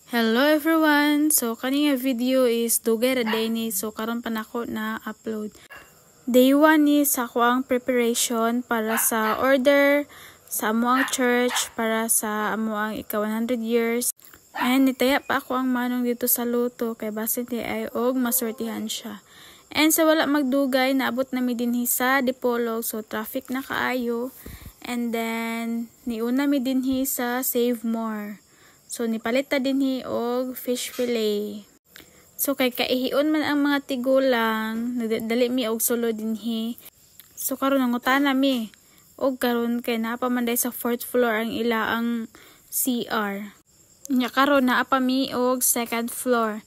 Hello everyone! So, kanina video is dugay ra day ni. So, karon pa nako na upload. Day 1 ni sa ako ang preparation para sa order sa amuang church para sa amuang ika 100 years. And nitaya pa ako ang manong dito sa luto kay basin di ay og masortihan siya. And sa wala magdugay, naabot na mi dinhi sa Dipolog. So, traffic na kaayo. And then, niuna mi dinhi sa Save More. So, nipalita dinhi og fish fillet. So, kay kaihion man ang mga tigulang, nagdali mi og sulo dinhi. So, karon nangutana mi. Og karon kay naapa man day sa 4th floor ang ilaang CR. Nya karon naapa mi og 2nd floor.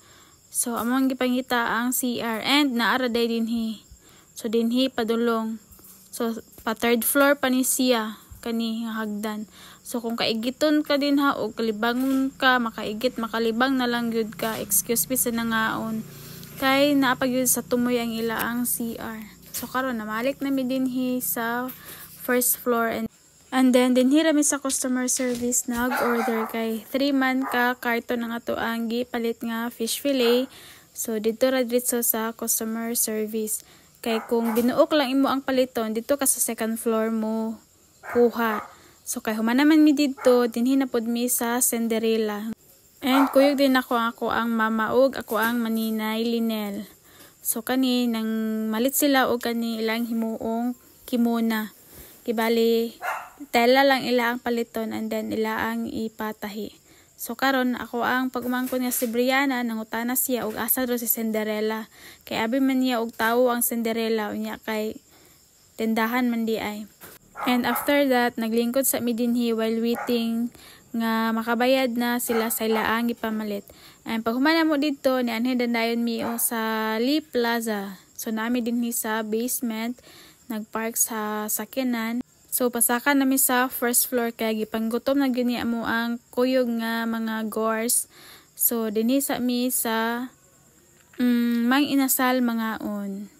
So, among gipangita ang CR and naara day dinhi. So, dinhi padulong. So, pa 3rd floor pa ni siya kani hagdan. So, kung kaigiton ka din ha, o kalibangon ka, makalibang na lang yun ka, excuse me sa nangaon. Kay, naapag yun sa tumoy ang ilaang CR. So, karon namalik na mi dinhi sa 1st floor. And then, dinhi rami sa customer service, nag-order kay 3 man ka karton ng ato ang gipalit nga fish fillet. So, dito ra dito sa customer service. Kay, kung binuok lang imo ang paliton, dito ka sa 2nd floor mo kuha. So, kay humanaman mi dito, dinhi na pod mi sa Cinderella. And kuyog din ako ang mama og ako ang maninay Linel. So, kani, nang malit sila og kani ilang himuong kimona. Kibali, tela lang ila ang paliton and then ila ang ipatahi. So, karon ako ang pagumangkon nga si Brianna, nangutana siya og asa ro si Cinderella. Kay abi man niya og tawo ang Cinderella, unya kay tindahan man di ay. And after that, naglingkod sa mi dinhi while waiting nga makabayad na sila sa ilaang gipamalit. And pag humana mo dito, ni anhe dandayon mi o sa Lee Plaza. So nami dinhi sa basement, nagpark sa sakyanan. So pasaka nami sa 1st floor kay gipanggutom na gini mo ang kuyog nga mga gores. So dinhi sa mi sa mang inasal mga on.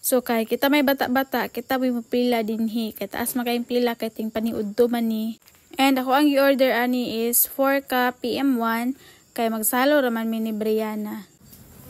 So, kay kita may bata-bata, kita may mapila dinhi. Kay taas makayong pila, kay ting paniudto man ni. And ako ang i-order ani is 4 ka PM1, kay magsalo raman mi ni Brianna.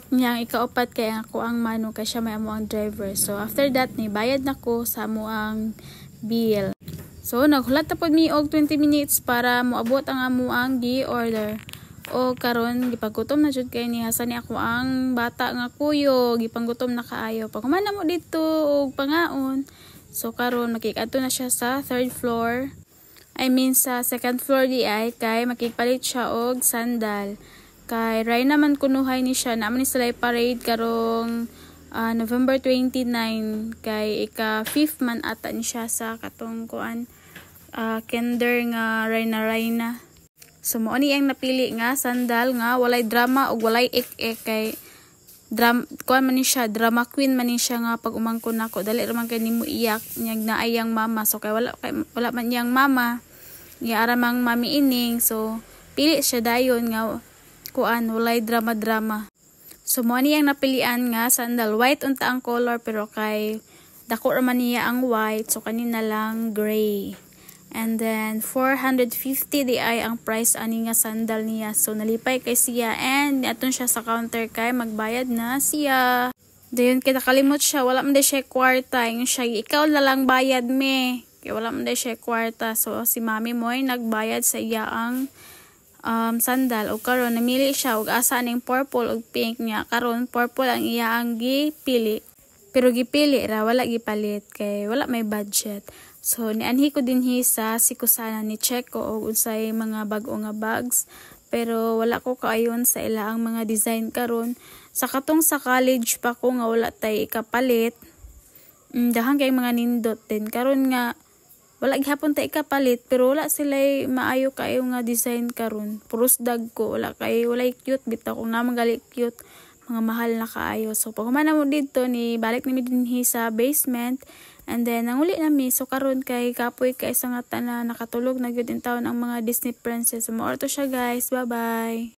Yang ikaupat kay ako ang mano, kay siya may amo ang driver. So, after that, ni bayad na ko sa amo ang bill. So, naghulat na po mi og 20 minutes para moabot ang amo ang gi-order. O karon gipanggutom na jud kay ni hasan ni ako ang bata nga kuyo, gipanggutom na kaayo. Pag humana mo dito og pangaon. So karon makikadto na siya sa 3rd floor. I mean sa 2nd floor di ay kay makikpalit siya og sandal. Kay ray naman kunuhay ni siya naman ni sila parade karong November 29 kay ika 5th man ata ni siya sa katong kuan kinder nga Rayna. So, mo ni ang napili nga sandal nga walay drama o walay ek-ek kay kuan man ni siya, drama queen man ni siya nga pag umangkon nako. Dali ra man kay nimo iyak nyag naayang mama. So, kay wala man yang mama. Nga aramang mami ining. So, pili siya dayon nga kuan walay drama-drama. So, mo ni ang napilian nga sandal. White unta ang color pero kay dako ra man niya ang white. So, kanina lang gray. And then, 450 di ay ang price ani nga sandal niya. So, nalipay kay siya. And, aton siya sa counter kay magbayad na siya. Dayon, kita kalimot siya. Wala man di siya kwarta. Yung siya, ikaw na lang bayad me. Kaya wala man di siya kwarta. So, si mami mo ay nagbayad sa iya ang sandal. O karon namili siya. Og asa ning purple o pink niya. Karon, purple ang iya ang gipili. Pero gipili ra, wala gipalit. Kay wala may budget. So, nianhi ko dinhi sa sikusana ni check ko og unsay mga bag-o nga bags. Pero wala ko kaayon sa ilaang mga design karon. Sa katong sa college pa ko nga wala tay ikapalit. Dahan kay mga nindot din. Karon nga wala gihapon tay ikapalit pero wala sila maayo kaayo nga design karon. Puros dag ko wala cute bitaw kung naman gali cute. Mga mahal na kaayo. So, pag humana mo dito, ni balik nami dinhi sa basement. And then, nanguli nami. So, karon kay kapoy kay isang nga na nakatulog na gyud in town ang mga Disney princess. So, maorto siya guys. Bye-bye!